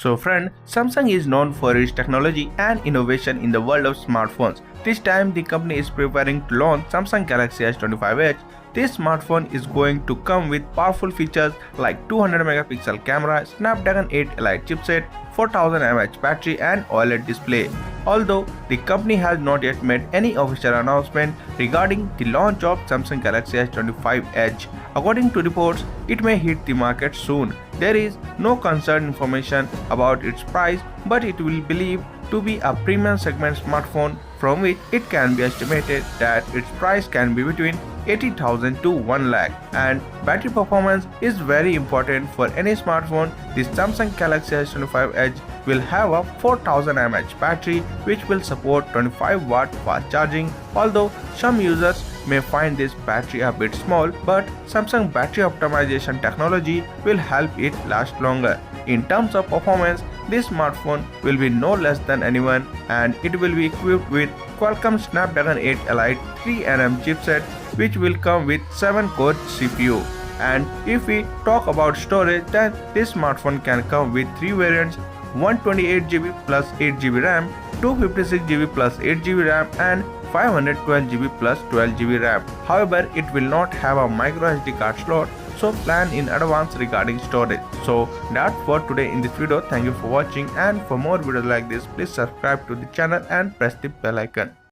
So friend, Samsung is known for its technology and innovation in the world of smartphones. This time the company is preparing to launch Samsung Galaxy S25 Edge. This smartphone is going to come with powerful features like 200 megapixel camera, Snapdragon 8 Elite chipset, 4000 mAh battery and OLED display. Although the company has not yet made any official announcement regarding the launch of Samsung Galaxy S25 Edge. According to reports, it may hit the market soon. There is no concerned information about its price, but it will believed to be a premium segment smartphone from which it can be estimated that its price can be between 80,000 to 1 lakh. And battery performance is very important for any smartphone. The Samsung Galaxy S25 Edge will have a 4000 mAh battery which will support 25-watt fast charging. Although some users may find this battery a bit small, but Samsung battery optimization technology will help it last longer. In terms of performance, this smartphone will be no less than anyone, and it will be equipped with Qualcomm Snapdragon 8 Elite 3nm chipset which will come with 7-core CPU. And if we talk about storage, then this smartphone can come with 3 variants: 128GB plus 8GB RAM, 256GB plus 8GB RAM and 512GB plus 12GB RAM. However, it will not have a micro SD card slot, so plan in advance regarding storage. So that's for today in this video. Thank you for watching, and for more videos like this, please subscribe to the channel and press the bell icon.